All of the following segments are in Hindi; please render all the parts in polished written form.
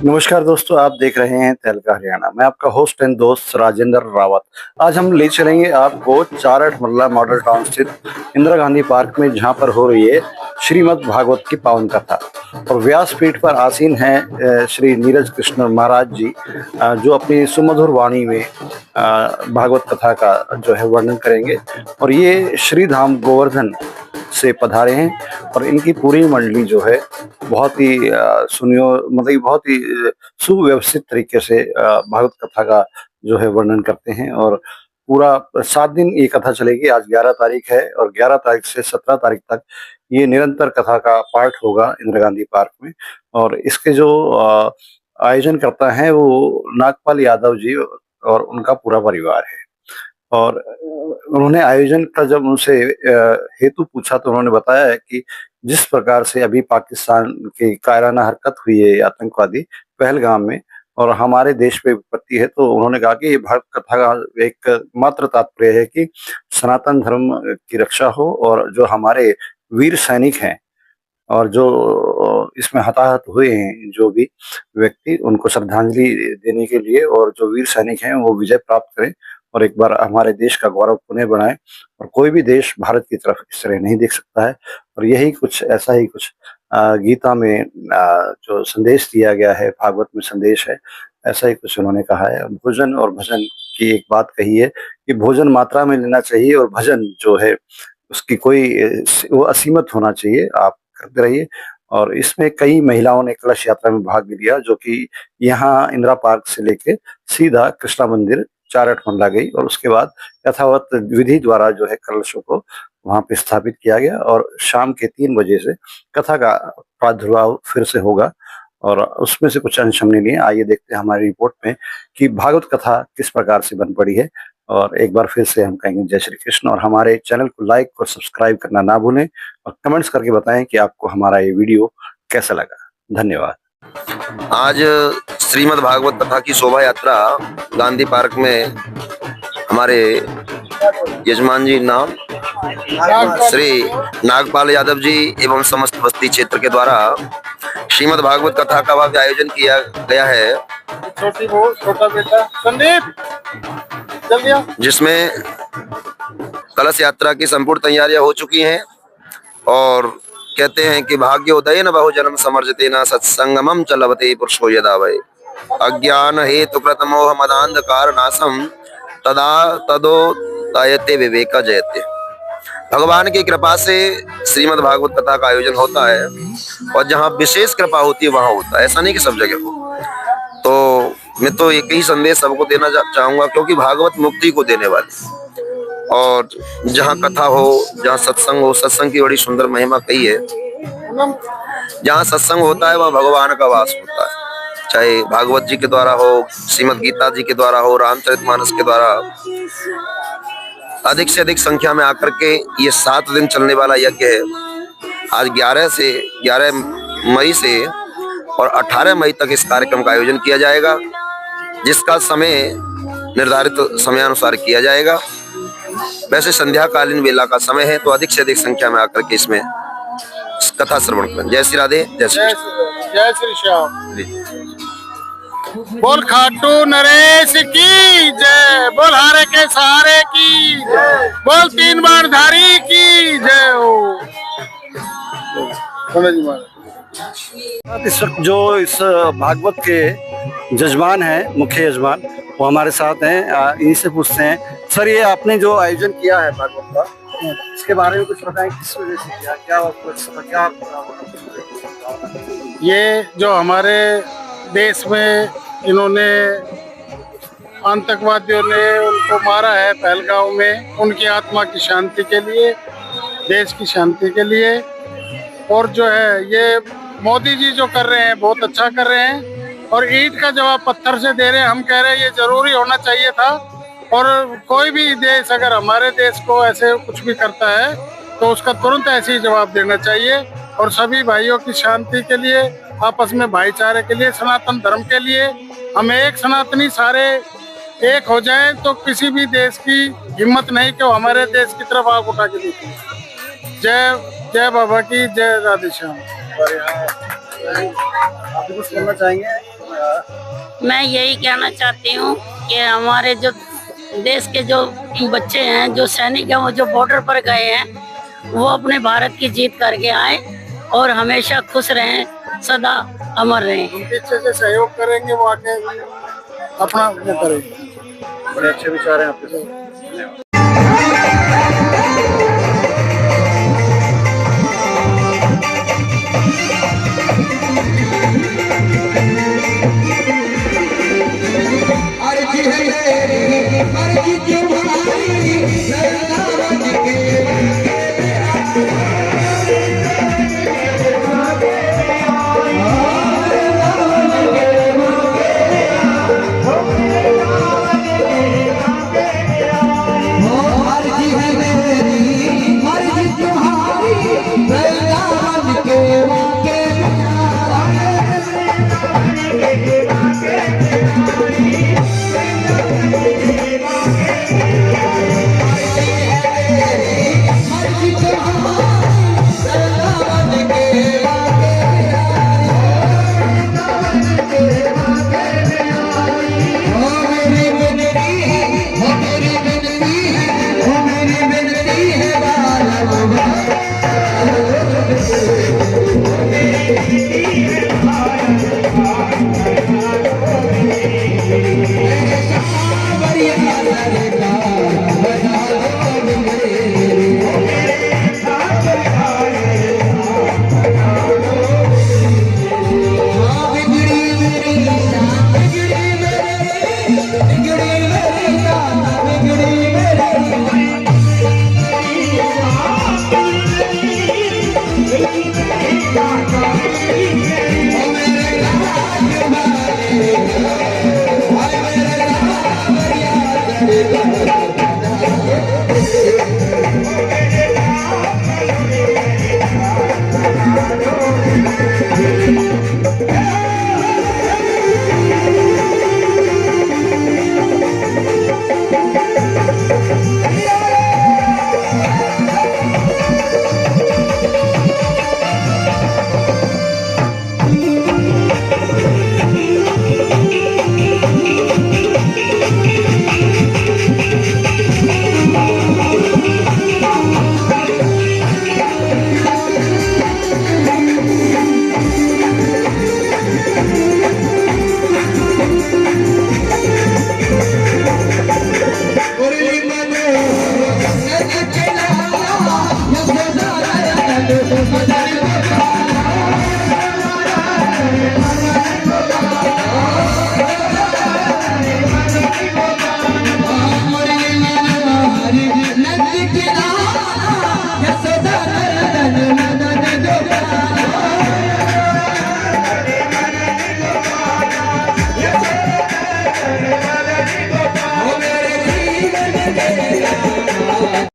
नमस्कार दोस्तों, आप देख रहे हैं तहलका हरियाणा। मैं आपका होस्ट एंड दोस्त राजेंद्र रावत। आज हम ले चलेंगे आपको चारठ मल्ला मॉडल टाउन स्थित इंदिरा गांधी पार्क में, जहां पर हो रही है श्रीमद् भागवत की पावन कथा। और व्यासपीठ पर आसीन हैं श्री नीरज कृष्ण महाराज जी, जो अपनी सुमधुर वाणी में भागवत कथा का जो है वर्णन करेंगे। और ये श्री धाम गोवर्धन से पधारे हैं और इनकी पूरी मंडली जो है बहुत ही मतलब बहुत ही सुव्यवस्थित तरीके से भागवत कथा का जो है वर्णन करते हैं। और पूरा 7 दिन ये कथा चलेगी। आज 11 तारीख है और 11 तारीख से 17 तारीख तक ये निरंतर कथा का पाठ होगा इंदिरा गांधी पार्क में। और इसके जो आयोजन करता है वो नागपाल यादव जी और उनका पूरा परिवार है। और उन्होंने आयोजन का जब उनसे हेतु पूछा तो उन्होंने बताया है कि जिस प्रकार से अभी पाकिस्तान की कायराना हरकत हुई है आतंकवादी पहलगाम में और हमारे देश पे विपत्ति है, तो उन्होंने कहा कि ये भागवत कथा का एक मात्र तात्पर्य है कि सनातन धर्म की रक्षा हो और जो हमारे वीर सैनिक हैं और जो इसमें हताहत हुए हैं जो भी व्यक्ति, उनको श्रद्धांजलि देने के लिए, और जो वीर सैनिक हैं वो विजय प्राप्त करें और एक बार हमारे देश का गौरव पुनः बढ़ाएं। और कोई भी देश भारत की तरफ इस तरह नहीं देख सकता है। और यही कुछ ऐसा ही कुछ गीता में जो संदेश दिया गया है, भागवत में संदेश है, ऐसा ही कुछ उन्होंने कहा है। भोजन और भजन की एक बात कही है कि भोजन मात्रा में लेना चाहिए और भजन जो है उसकी कोई वो असीमित होना चाहिए, आप करते रहिए। और इसमें कई महिलाओं ने कलश यात्रा में भाग भी लिया, जो कि यहाँ इंदिरा पार्क से लेके सीधा कृष्णा मंदिर चारठ मल्ला गई और उसके बाद यथावत विधि द्वारा जो है कलशों को वहां पे स्थापित किया गया। और शाम के 3 बजे से कथा का प्रादुर्भाव फिर से होगा और उसमें से कुछ अंश हमने लिए। आइए देखते हैं हमारी रिपोर्ट में कि भागवत कथा किस प्रकार से बन पड़ी है। और एक बार फिर से हम कहेंगे जय श्री कृष्ण, और हमारे चैनल को लाइक और सब्सक्राइब करना ना भूलें और कमेंट्स करके बताएं कि आपको हमारा ये वीडियो कैसा लगा। धन्यवाद। आज श्रीमद् भागवत कथा की शोभा यात्रा गांधी पार्क में हमारे यजमान जी नाम श्री नागपाल यादव जी एवं समस्त बस्ती क्षेत्र के द्वारा श्रीमद् भागवत कथा का भव्य आयोजन किया गया है, छोटा बेटा संदीप, जिसमें कलश यात्रा की संपूर्ण तैयारियां हो चुकी हैं। और कहते हैं कि भाग्योदय न बहुजन्म समर्जते न सत्संगमम च लभते पुरुषो यदा वै अज्ञान हेतु प्रतमोह मदांधकार नाशम तदा तदोदयते विवेक जयते। भगवान की कृपा से श्रीमद् भागवत कथा का आयोजन होता है और जहाँ विशेष कृपा होती है वहां होता है, ऐसा नहीं कि सब जगह हो। तो मैं तो एक ही संदेश सबको देना चाहूंगा, क्योंकि भागवत मुक्ति को देने वाली, और जहाँ कथा हो, जहाँ सत्संग हो, सत्संग की बड़ी सुंदर महिमा कही है। जहाँ सत्संग होता है वहाँ भगवान का वास होता है, चाहे भागवत जी के द्वारा हो, श्रीमद् गीता जी के द्वारा हो, रामचरितमानस के द्वारा। अधिक से अधिक संख्या में आकर के ये 7 दिन चलने वाला यज्ञ है। आज 11 मई से और 18 मई तक इस कार्यक्रम का आयोजन किया जाएगा, जिसका समय निर्धारित समयानुसार किया जाएगा। वैसे संध्याकालीन वेला का समय है, तो अधिक से अधिक संख्या में आकर के इसमें कथा श्रवण करें। जय श्री राधे, जय श्री श्याम। बोल खाटू नरेश की जय, बोल हारे के सहारे की जय, बोल 3 बार धारी की जय हो। इस वक्त जो इस भागवत के जजमान हैं, मुख्य यजमान, वो हमारे साथ हैं। इन्हीं से पूछते हैं, सर ये आपने जो आयोजन किया है भागवत का, इसके बारे में कुछ बताएं, किस वजह से किया, क्या ये जो हमारे देश में इन्होंने आतंकवादियों ने उनको मारा है पहलगाम में, उनकी आत्मा की शांति के लिए, देश की शांति के लिए। और जो है ये मोदी जी जो कर रहे हैं बहुत अच्छा कर रहे हैं, और ईंट का जवाब पत्थर से दे रहे हैं। हम कह रहे हैं ये जरूरी होना चाहिए था, और कोई भी देश अगर हमारे देश को ऐसे कुछ भी करता है तो उसका तुरंत ऐसे ही जवाब देना चाहिए। और सभी भाइयों की शांति के लिए, आपस में भाईचारे के लिए, सनातन धर्म के लिए, हम एक सनातनी सारे एक हो जाएं तो किसी भी देश की हिम्मत नहीं कि वो हमारे देश की तरफ आग उठा के देखे। जय बाबा की जय, राधे श्याम। आप कुछ बोलना चाहेंगे? मैं यही कहना चाहती हूँ कि हमारे जो देश के जो बच्चे हैं, जो सैनिक हैं, वो जो बॉर्डर पर गए हैं, वो अपने भारत की जीत करके आए और हमेशा खुश रहें, सदा अमर रहें। उनके अच्छे से सहयोग करेंगे, वो आके अपना वो करेंगे। बड़े अच्छे विचार हैं आपके साथ।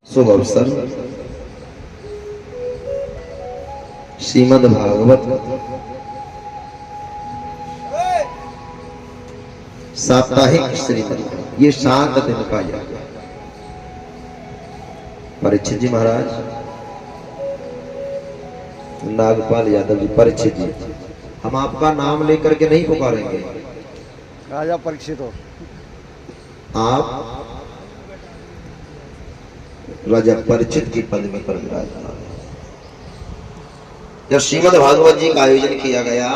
शुभ अवसर श्रीमद् भागवत साप्ताहिक श्रीमद् ये शांत दिन का यज्ञ। परीक्षित जी महाराज, नागपाल यादव जी, परीक्षित जी, हम आपका नाम लेकर के नहीं पुकारेंगे। राजा परीक्षित हो, आप राजा परीक्षित की पदवी पर विराजमान। जब श्रीमद् भागवत जी का आयोजन किया गया,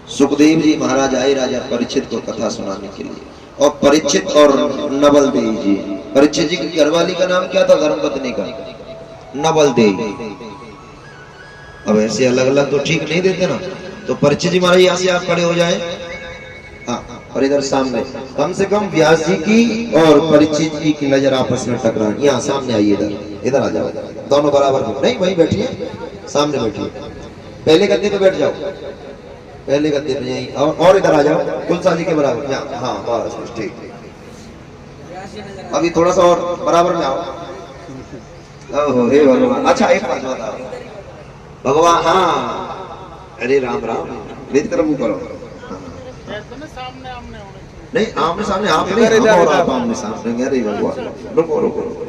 सुखदेव जी महाराज आए राजा परीक्षित को कथा सुनाने के लिए, और परीक्षित और नवल देवी जी, परीक्षित जी की घरवाली का नाम क्या था, धर्मपत्नी का नवल देवी। अब ऐसे अलग अलग तो ठीक नहीं देते ना, तो परीक्षित जी महाराज यहाँ से आप खड़े हो जाए, और इधर सामने कम से कम व्यास जी की और परीक्षित जी की नजर आपस में टकराए। यहाँ सामने आइए, इधर इधर आ जाओ, दोनों बराबर नहीं, वहीं बैठिए, सामने बैठिए, पहले गद्दे पे बैठ जाओ, पहले गद्दे पे यहीं, और इधर आ जाओ, तुलसा जी के बराबर। हाँ बस ठीक, अभी थोड़ा सा और बराबर में आओ। ओहो हे भगवान। अच्छा एक बात बताओ भगवान, हाँ अरे राम राम, वेद कर्म करो नहीं, आमने सामने आप नहीं, हम और आप आमने सामने। अरे भगवान, रुको रुको रुको,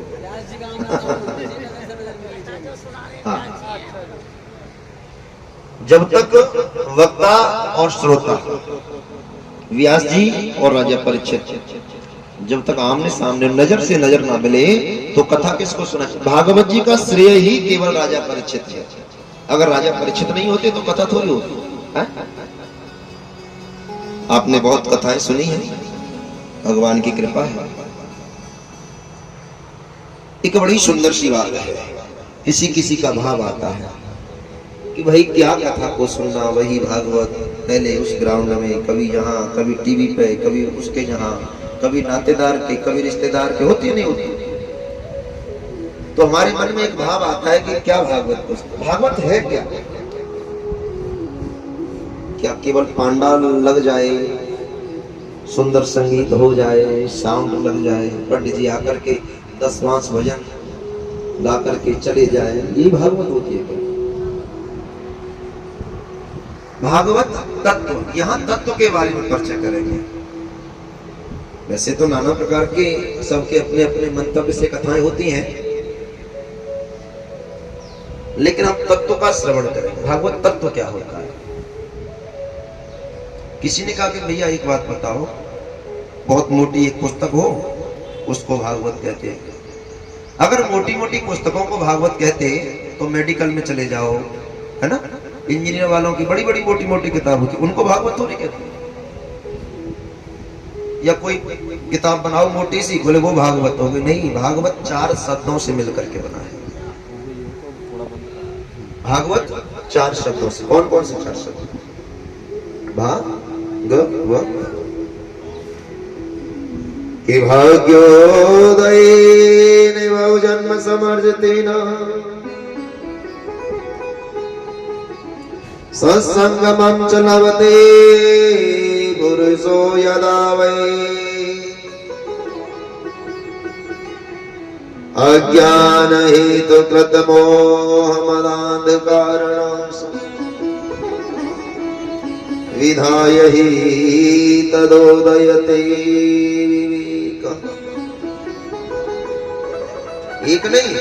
हाँ जब तक वक्ता और श्रोता व्यास जी और राजा परीक्षित जब तक आमने सामने नजर से नजर ना मिले तो कथा किसको सुना। भागवत जी का श्रेय ही केवल राजा परीक्षित है। अगर राजा परीक्षित नहीं होते तो कथा थोड़ी होती है? आपने बहुत कथाएं सुनी है, भगवान की कृपा है। एक बड़ी सुंदर सी बात है, किसी किसी का भाव आता है कि भाई क्या कथा को सुनना, वही भागवत पहले उस ग्राउंड में, कभी यहाँ, कभी टीवी पे, कभी उसके यहाँ, कभी नातेदार के, कभी रिश्तेदार के, होती नहीं होती। तो हमारे मन में एक भाव आता है कि क्या भागवत को, भागवत है क्या? क्या केवल पांडाल लग जाए, सुंदर संगीत हो जाए, साउंड लग जाए, पंडित जी आकर के 10 भजन गा करके चले जाए, ये भागवत होती है क्या? भागवत तत्व, यहाँ तत्व के बारे में चर्चा करेंगे। वैसे तो नाना प्रकार के सबके अपने अपने मंतव्य से कथाएं होती हैं, लेकिन हम तत्व का श्रवण करेंगे। भागवत तत्व क्या होता है? किसी ने कहा कि भैया एक बात बताओ, बहुत मोटी एक पुस्तक हो उसको भागवत कहते हैं। अगर मोटी मोटी पुस्तकों को भागवत कहते तो मेडिकल में चले जाओ, है ना, इंजीनियर वालों की बड़ी बड़ी मोटी मोटी किताब होती, उनको भागवत थोड़ी कहते। या कोई किताब बनाओ मोटी सी, बोले वो भागवत हो गई। नहीं, भागवत 4 शब्दों से मिलकर के बना है। भागवत 4 शब्दों से। कौन कौन से 4 शब्द? भागवत कि भाग्योदय बहु जन्म समर्जितेन सत्संगमं च लभते पुरुषो यदा वै अज्ञान हेतु कृत मोह मदान्धकारणं विधाय हि तदोदयते विवेकः। एक नहीं,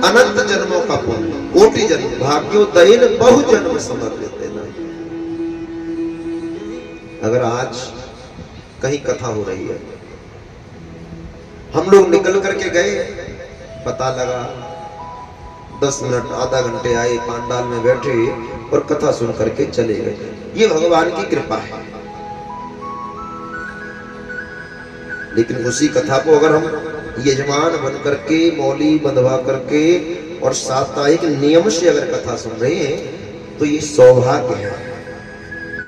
अनंत जन्मों का पुण्य, कोटि जन्म, भाग्योदयेन बहु जन्म समर्पितेन। अगर आज कहीं कथा हो रही है, हम लोग निकल करके गए, पता लगा 10 मिनट आधा घंटे आए, पांडाल में बैठे और कथा सुन करके चले गए, ये भगवान की कृपा है। लेकिन उसी कथा को अगर हम यजमान बन करके, मौली बंधवा करके और साप्ताहिक नियम से अगर कथा सुन रहे हैं तो ये सौभाग्य है।